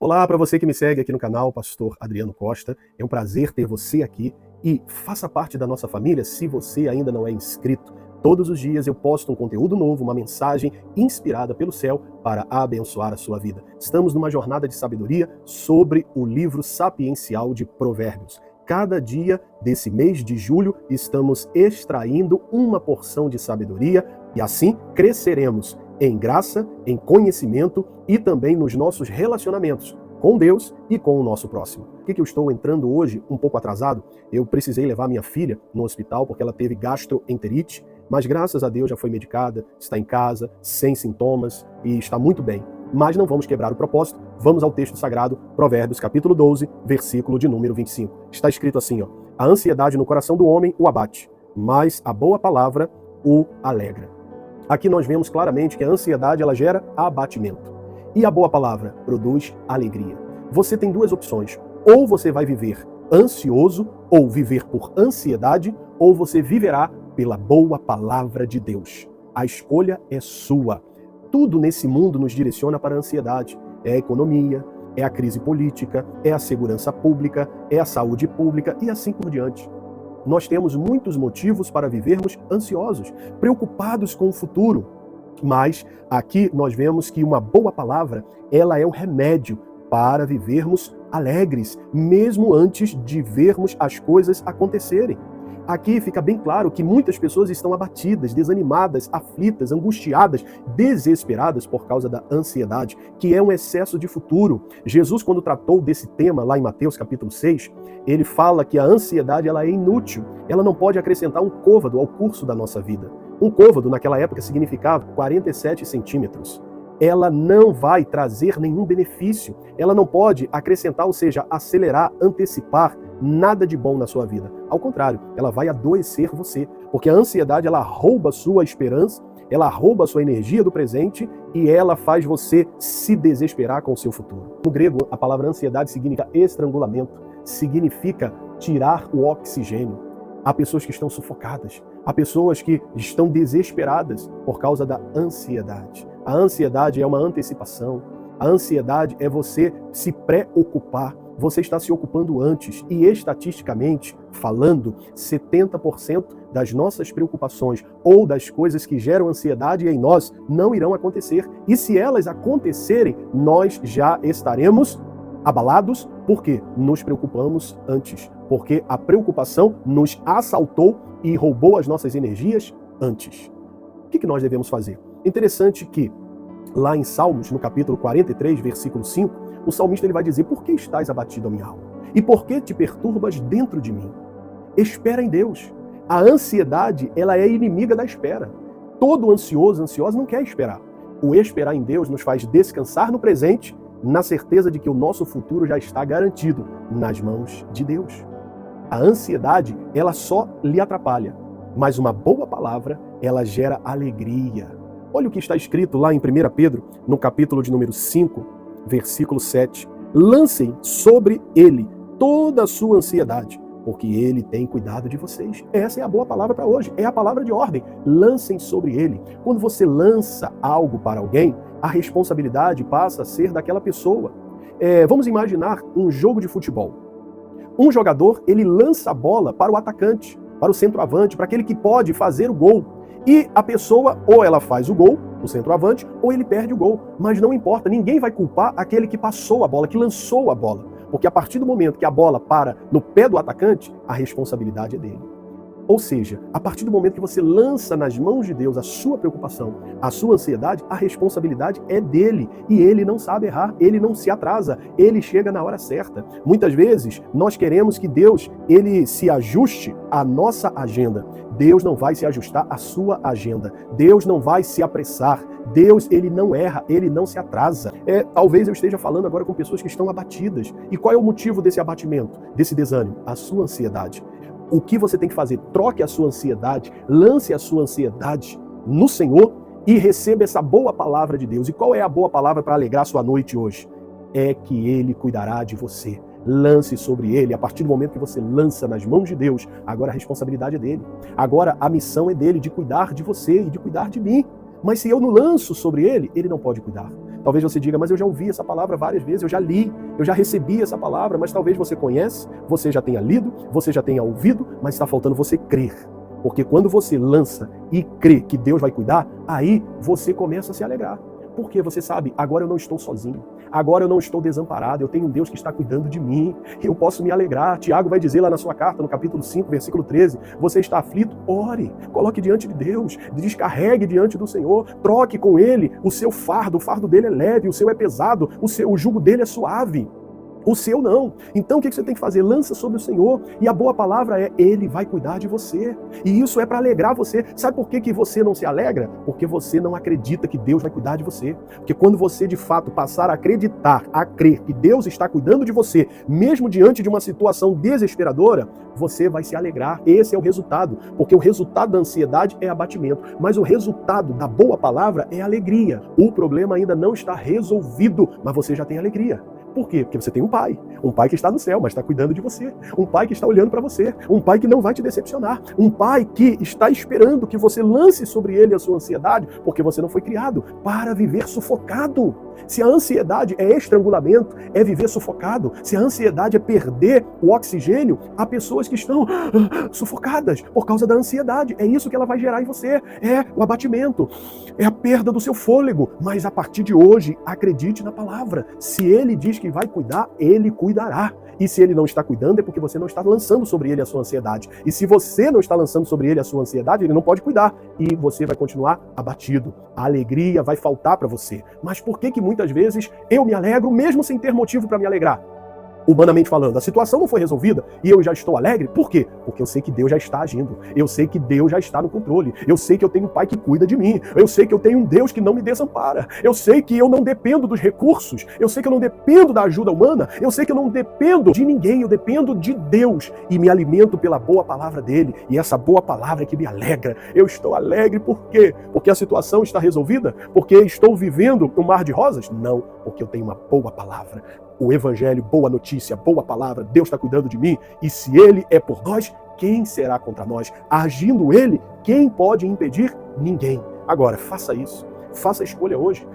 Olá, para você que me segue aqui no canal, Pastor Adriano Costa. É um prazer ter você aqui e faça parte da nossa família se você ainda não é inscrito. Todos os dias eu posto um conteúdo novo, uma mensagem inspirada pelo céu para abençoar a sua vida. Estamos numa jornada de sabedoria sobre o livro sapiencial de Provérbios. Cada dia desse mês de julho estamos extraindo uma porção de sabedoria e assim cresceremos em graça, em conhecimento e também nos nossos relacionamentos com Deus e com o nosso próximo. Por que eu estou entrando hoje um pouco atrasado? Eu precisei levar minha filha no hospital porque ela teve gastroenterite, mas graças a Deus já foi medicada, está em casa, sem sintomas e está muito bem. Mas não vamos quebrar o propósito, vamos ao texto sagrado, Provérbios capítulo 12, versículo de número 25. Está escrito assim, a ansiedade no coração do homem o abate, mas a boa palavra o alegra. Aqui nós vemos claramente que a ansiedade ela gera abatimento. E a boa palavra produz alegria. Você tem duas opções. Ou você vai viver ansioso, ou viver por ansiedade, ou você viverá pela boa palavra de Deus. A escolha é sua. Tudo nesse mundo nos direciona para a ansiedade. É a economia, é a crise política, é a segurança pública, é a saúde pública e assim por diante. Nós temos muitos motivos para vivermos ansiosos, preocupados com o futuro. Mas aqui nós vemos que uma boa palavra, ela é o remédio para vivermos alegres, mesmo antes de vermos as coisas acontecerem. Aqui fica bem claro que muitas pessoas estão abatidas, desanimadas, aflitas, angustiadas, desesperadas por causa da ansiedade, que é um excesso de futuro. Jesus, quando tratou desse tema lá em Mateus capítulo 6, ele fala que a ansiedade ela é inútil, ela não pode acrescentar um côvado ao curso da nossa vida. Um côvado naquela época significava 47 centímetros. Ela não vai trazer nenhum benefício, ela não pode acrescentar, ou seja, acelerar, antecipar nada de bom na sua vida. Ao contrário, ela vai adoecer você, porque a ansiedade ela rouba a sua esperança, ela rouba a sua energia do presente e ela faz você se desesperar com o seu futuro. No grego, a palavra ansiedade significa estrangulamento, significa tirar o oxigênio. Há pessoas que estão sufocadas, há pessoas que estão desesperadas por causa da ansiedade. A ansiedade é uma antecipação, a ansiedade é você se preocupar, você está se ocupando antes e estatisticamente falando, 70% das nossas preocupações ou das coisas que geram ansiedade em nós não irão acontecer. E se elas acontecerem, nós já estaremos abalados porque nos preocupamos antes, porque a preocupação nos assaltou e roubou as nossas energias antes. O que nós devemos fazer? Interessante que lá em Salmos, no capítulo 43, versículo 5, o salmista ele vai dizer: por que estás abatido, a minha alma? E por que te perturbas dentro de mim? Espera em Deus. A ansiedade, ela é inimiga da espera. Todo ansioso, ansiosa não quer esperar. O esperar em Deus nos faz descansar no presente, na certeza de que o nosso futuro já está garantido nas mãos de Deus. A ansiedade, ela só lhe atrapalha, mas uma boa palavra, ela gera alegria. Olha o que está escrito lá em 1 Pedro, no capítulo de número 5, versículo 7. Lancem sobre ele toda a sua ansiedade, porque ele tem cuidado de vocês. Essa é a boa palavra para hoje, é a palavra de ordem. Lancem sobre ele. Quando você lança algo para alguém, a responsabilidade passa a ser daquela pessoa. Vamos imaginar um jogo de futebol. Um jogador, ele lança a bola para o atacante, para o centroavante, para aquele que pode fazer o gol. E a pessoa, ou ela faz o gol, o centroavante, ou ele perde o gol. Mas não importa, ninguém vai culpar aquele que passou a bola, que lançou a bola. Porque a partir do momento que a bola para no pé do atacante, a responsabilidade é dele. Ou seja, a partir do momento que você lança nas mãos de Deus a sua preocupação, a sua ansiedade, a responsabilidade é dele. E ele não sabe errar, ele não se atrasa, ele chega na hora certa. Muitas vezes, nós queremos que Deus ele se ajuste à nossa agenda. Deus não vai se ajustar à sua agenda. Deus não vai se apressar. Deus, ele não erra, ele não se atrasa. Talvez eu esteja falando agora com pessoas que estão abatidas. E qual é o motivo desse abatimento, desse desânimo? A sua ansiedade. O que você tem que fazer? Troque a sua ansiedade, lance a sua ansiedade no Senhor e receba essa boa palavra de Deus. E qual é a boa palavra para alegrar sua noite hoje? É que Ele cuidará de você. Lance sobre Ele. A partir do momento que você lança nas mãos de Deus, agora a responsabilidade é dele. Agora a missão é dele de cuidar de você e de cuidar de mim. Mas se eu não lanço sobre Ele, Ele não pode cuidar. Talvez você diga, mas eu já ouvi essa palavra várias vezes, eu já li, eu já recebi essa palavra, mas talvez você conhece, você já tenha lido, você já tenha ouvido, mas está faltando você crer. Porque quando você lança e crê que Deus vai cuidar, aí você começa a se alegrar. Porque você sabe, agora eu não estou sozinho, agora eu não estou desamparado, eu tenho um Deus que está cuidando de mim, eu posso me alegrar. Tiago vai dizer lá na sua carta, no capítulo 5, versículo 13, você está aflito? Ore, coloque diante de Deus, descarregue diante do Senhor, troque com Ele o seu fardo, o fardo dele é leve, o seu é pesado, o jugo dele é suave. O seu não. Então o que você tem que fazer? Lança sobre o Senhor. E a boa palavra é, Ele vai cuidar de você. E isso é para alegrar você. Sabe por que você não se alegra? Porque você não acredita que Deus vai cuidar de você. Porque quando você de fato passar a acreditar, a crer que Deus está cuidando de você, mesmo diante de uma situação desesperadora, você vai se alegrar. Esse é o resultado. Porque o resultado da ansiedade é abatimento. Mas o resultado da boa palavra é alegria. O problema ainda não está resolvido, mas você já tem alegria. Por quê? Porque você tem um pai que está no céu, mas está cuidando de você, um pai que está olhando para você, um pai que não vai te decepcionar, um pai que está esperando que você lance sobre ele a sua ansiedade, porque você não foi criado para viver sufocado. Se a ansiedade é estrangulamento, é viver sufocado. Se a ansiedade é perder o oxigênio, há pessoas que estão sufocadas por causa da ansiedade. É isso que ela vai gerar em você, é o abatimento, é a perda do seu fôlego. Mas a partir de hoje, acredite na palavra. Se ele diz que vai cuidar, ele cuidará. E se ele não está cuidando, é porque você não está lançando sobre ele a sua ansiedade. E se você não está lançando sobre ele a sua ansiedade, ele não pode cuidar. E você vai continuar abatido. A alegria vai faltar para você. Mas por que muitas vezes eu me alegro mesmo sem ter motivo para me alegrar? Humanamente falando, a situação não foi resolvida e eu já estou alegre. Por quê? Porque eu sei que Deus já está agindo. Eu sei que Deus já está no controle. Eu sei que eu tenho um pai que cuida de mim. Eu sei que eu tenho um Deus que não me desampara. Eu sei que eu não dependo dos recursos. Eu sei que eu não dependo da ajuda humana. Eu sei que eu não dependo de ninguém. Eu dependo de Deus e me alimento pela boa palavra dele. E essa boa palavra é que me alegra. Eu estou alegre por quê? Porque a situação está resolvida? Porque estou vivendo um mar de rosas? Não, porque eu tenho uma boa palavra. O evangelho, boa notícia, boa palavra, Deus está cuidando de mim, e se ele é por nós, quem será contra nós? Agindo ele, quem pode impedir? Ninguém. Agora, faça isso, faça a escolha hoje.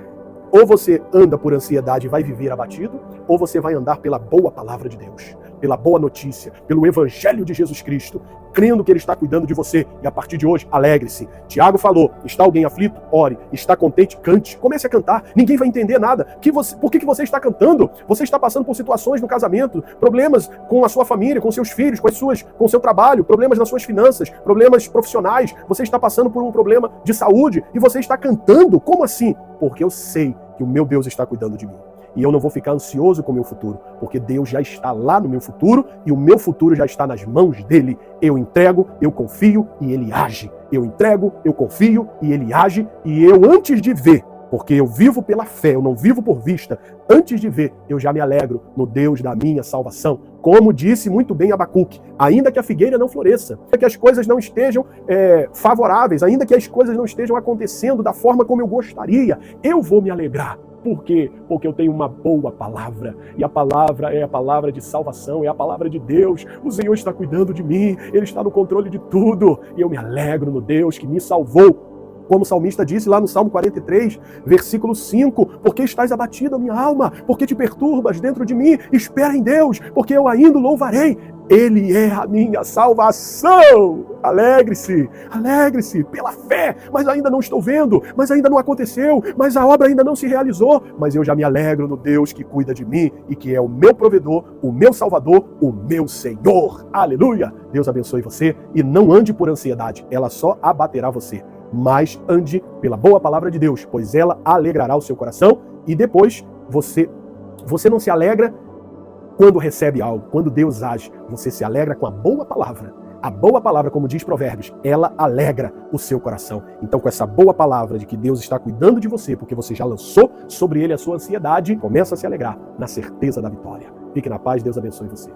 Ou você anda por ansiedade e vai viver abatido, ou você vai andar pela boa palavra de Deus, pela boa notícia, pelo evangelho de Jesus Cristo, crendo que ele está cuidando de você. E a partir de hoje, alegre-se. Tiago falou, está alguém aflito? Ore. Está contente? Cante. Comece a cantar. Ninguém vai entender nada. Por que você está cantando? Você está passando por situações no casamento, problemas com a sua família, com seus filhos, com o seu trabalho, problemas nas suas finanças, problemas profissionais. Você está passando por um problema de saúde e você está cantando. Como assim? Porque eu sei que o meu Deus está cuidando de mim. E eu não vou ficar ansioso com o meu futuro, porque Deus já está lá no meu futuro e o meu futuro já está nas mãos dele. Eu entrego, eu confio e ele age. Eu entrego, eu confio e ele age. E eu, antes de ver, porque eu vivo pela fé, eu não vivo por vista, antes de ver, eu já me alegro no Deus da minha salvação. Como disse muito bem Abacuque, ainda que a figueira não floresça, ainda que as coisas não estejam favoráveis, ainda que as coisas não estejam acontecendo da forma como eu gostaria, eu vou me alegrar. Por quê? Porque eu tenho uma boa palavra. E a palavra é a palavra de salvação, é a palavra de Deus. O Senhor está cuidando de mim, Ele está no controle de tudo. E eu me alegro no Deus que me salvou. Como o salmista disse lá no Salmo 43, versículo 5, porque estás abatida, minha alma, porque te perturbas dentro de mim, espera em Deus, porque eu ainda o louvarei. Ele é a minha salvação. Alegre-se, alegre-se pela fé, mas ainda não estou vendo, mas ainda não aconteceu, mas a obra ainda não se realizou, mas eu já me alegro no Deus que cuida de mim e que é o meu provedor, o meu salvador, o meu Senhor. Aleluia! Deus abençoe você e não ande por ansiedade, ela só abaterá você. Mas ande pela boa palavra de Deus, pois ela alegrará o seu coração e depois você não se alegra quando recebe algo, quando Deus age, você se alegra com a boa palavra. A boa palavra, como diz Provérbios, ela alegra o seu coração. Então, com essa boa palavra de que Deus está cuidando de você, porque você já lançou sobre ele a sua ansiedade, começa a se alegrar na certeza da vitória. Fique na paz, Deus abençoe você.